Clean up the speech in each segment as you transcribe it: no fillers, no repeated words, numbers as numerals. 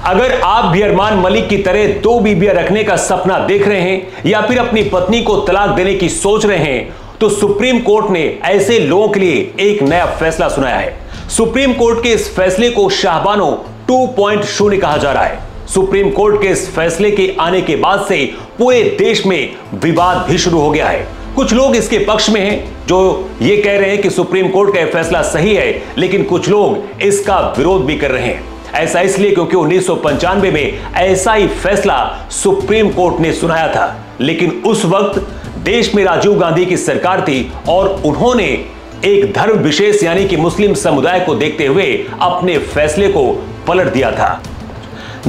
अगर आप भी अरमान मलिक की तरह 2 बीबियां रखने का सपना देख रहे हैं या फिर अपनी पत्नी को तलाक देने की सोच रहे हैं, तो सुप्रीम कोर्ट ने ऐसे लोगों के लिए एक नया फैसला सुनाया है। सुप्रीम कोर्ट के इस फैसले को शाहबानो 2.0 कहा जा रहा है। सुप्रीम कोर्ट के इस फैसले के आने के बाद से पूरे देश में विवाद भी शुरू हो गया है। कुछ लोग इसके पक्ष में हैं, जो ये कह रहे हैं कि सुप्रीम कोर्ट का फैसला सही है, लेकिन कुछ लोग इसका विरोध भी कर रहे हैं। ऐसा इसलिए क्योंकि 1995 में ऐसा ही फैसला सुप्रीम कोर्ट ने सुनाया था, लेकिन उस वक्त देश में राजीव गांधी की सरकार थी और उन्होंने एक धर्म विशेष यानी कि मुस्लिम समुदाय को देखते हुए अपने फैसले को पलट दिया था।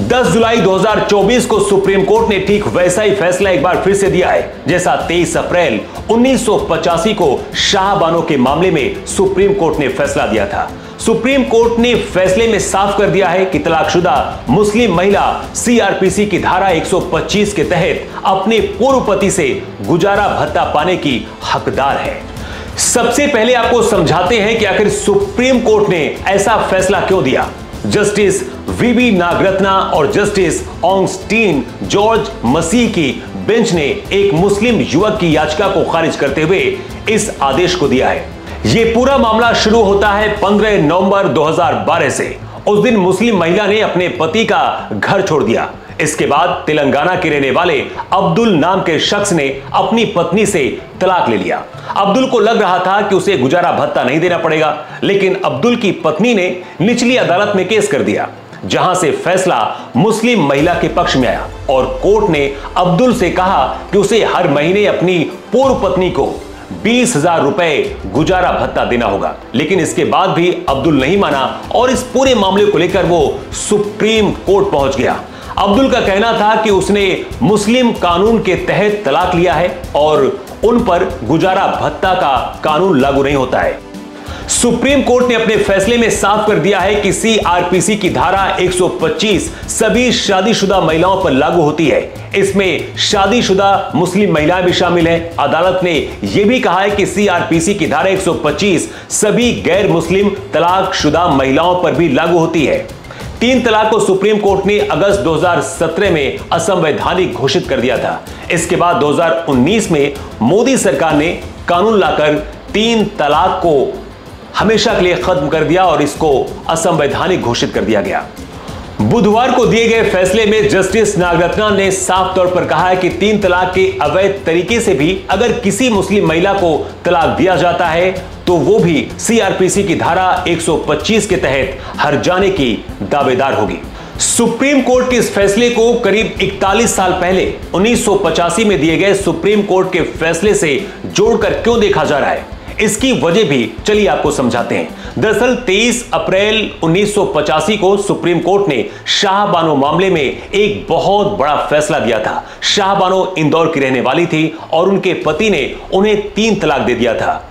10 जुलाई 2024 को सुप्रीम कोर्ट ने ठीक वैसा ही फैसला एक बार फिर से दिया है, जैसा 23 अप्रैल 1985 को शाहबानो के मामले में सुप्रीम कोर्ट ने फैसला दिया था। सुप्रीम कोर्ट ने फैसले में साफ कर दिया है कि तलाकशुदा मुस्लिम महिला सीआरपीसी की धारा 125 के तहत अपने पूर्व पति से गुजारा भत्ता पाने की हकदार है। सबसे पहले आपको समझाते हैं कि आखिर सुप्रीम कोर्ट ने ऐसा फैसला क्यों दिया। जस्टिस वीबी नागरत्ना और जस्टिस ऑगस्टीन जॉर्ज मसीह की बेंच ने एक मुस्लिम युवक की याचिका को खारिज करते हुए इस आदेश को दिया है। यह पूरा मामला शुरू होता है 15 नवंबर 2012 से। उस दिन मुस्लिम महिला ने अपने पति का घर छोड़ दिया। इसके बाद तेलंगाना के रहने वाले अब्दुल नाम के शख्स ने अपनी पत्नी से तलाक ले लिया। अब्दुल को लग रहा था कि उसे गुजारा भत्ता नहीं देना पड़ेगा, लेकिन अब्दुल की पत्नी ने निचली अदालत में केस कर दिया, जहां से फैसला मुस्लिम महिला के पक्ष में आया और कोर्ट ने अब्दुल से कहा कि उसे हर महीने अपनी पूर्व पत्नी को 20,000 रुपए गुजारा भत्ता देना होगा। लेकिन इसके बाद भी अब्दुल नहीं माना और इस पूरे मामले को लेकर वो सुप्रीम कोर्ट पहुंच गया। अब्दुल का कहना था कि उसने मुस्लिम कानून के तहत तलाक लिया है और उन पर गुजारा भत्ता का कानून लागू नहीं होता है। सुप्रीम कोर्ट ने अपने फैसले में साफ कर दिया है कि सीआरपीसी की धारा 125 सभी शादीशुदा महिलाओं पर लागू होती है। इसमें शादीशुदा मुस्लिम महिलाएं भी शामिल हैं। अदालत ने यह भी कहा है कि सीआरपीसी की धारा 125 सभी गैर मुस्लिम तलाकशुदा महिलाओं पर भी लागू होती है। 3 तलाक को सुप्रीम कोर्ट ने अगस्त 2017 में असंवैधानिक घोषित कर दिया था। इसके बाद 2019 में मोदी सरकार ने कानून लाकर 3 तलाक को हमेशा के लिए खत्म कर दिया और इसको असंवैधानिक घोषित कर दिया गया। बुधवार को दिए गए फैसले में जस्टिस नागरत्ना ने साफ तौर पर कहा है कि 3 तलाक के अवैध तरीके से भी अगर किसी मुस्लिम महिला को तलाक दिया जाता है तो वो भी सीआरपीसी की धारा 125 के तहत हर्जाने की दावेदार होगी। सुप्रीम कोर्ट के इस फैसले को करीब 41 साल पहले 1985 में दिए गए सुप्रीम कोर्ट के फैसले से जोड़कर क्यों देखा जा रहा है, इसकी वजह भी चलिए आपको समझाते हैं। दरअसल 23 अप्रैल 1985 को सुप्रीम कोर्ट ने शाहबानो मामले में एक बहुत बड़ा फैसला दिया था। शाहबानो इंदौर की रहने वाली थी और उनके पति ने उन्हें 3 तलाक दे दिया था।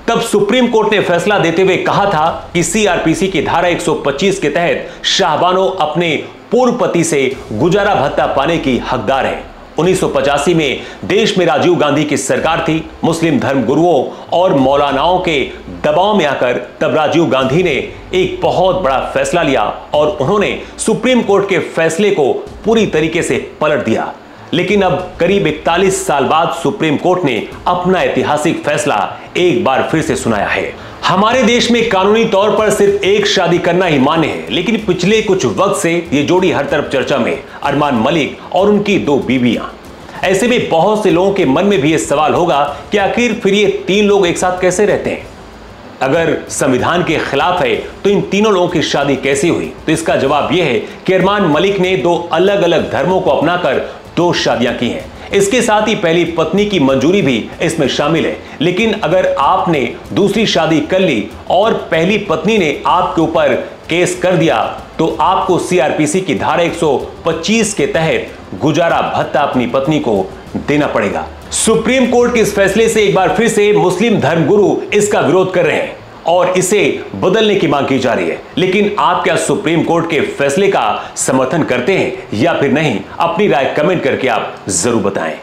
तब सुप्रीम कोर्ट ने फैसला देते हुए कहा था कि सीआरपीसी की धारा 125 के तहत शाहबानो अपने पूर्व पति से गुजारा भत्ता पाने की हकदार है। 1985 में देश में राजीव गांधी की सरकार थी। मुस्लिम धर्म गुरुओं और मौलानाओं के दबाव में आकर तब राजीव गांधी ने एक बहुत बड़ा फैसला लिया और उन्होंने सुप्रीम कोर्ट के फैसले को पूरी तरीके से पलट दिया। लेकिन अब करीब 41 साल बाद सुप्रीम कोर्ट ने अपना ऐतिहासिक फैसला एक बार फिर से सुनाया है। हमारे देश में कानूनी तौर पर सिर्फ एक शादी करना ही मान्य है, लेकिन पिछले कुछ वक्त से ये जोड़ी हर तरफ चर्चा में, अरमान मलिक और उनकी 2 बीवियां। ऐसे में बहुत से लोगों के मन में भी ये सवाल होगा कि आखिर फिर ये 3 लोग एक साथ कैसे रहते हैं। अगर संविधान के खिलाफ है तो इन तीनों लोगों की शादी कैसी हुई? तो इसका जवाब यह है कि अरमान मलिक ने 2 अलग अलग धर्मों को अपनाकर 2 शादियां की हैं। इसके साथ ही पहली पत्नी की मंजूरी भी इसमें शामिल है। लेकिन अगर आपने दूसरी शादी कर ली और पहली पत्नी ने आपके ऊपर केस कर दिया तो आपको सीआरपीसी की धारा 125 के तहत गुजारा भत्ता अपनी पत्नी को देना पड़ेगा। सुप्रीम कोर्ट के इस फैसले से एक बार फिर से मुस्लिम धर्मगुरु इसका विरोध कर रहे हैं और इसे बदलने की मांग की जा रही है। लेकिन आप क्या सुप्रीम कोर्ट के फैसले का समर्थन करते हैं या फिर नहीं? अपनी राय कमेंट करके आप जरूर बताएं।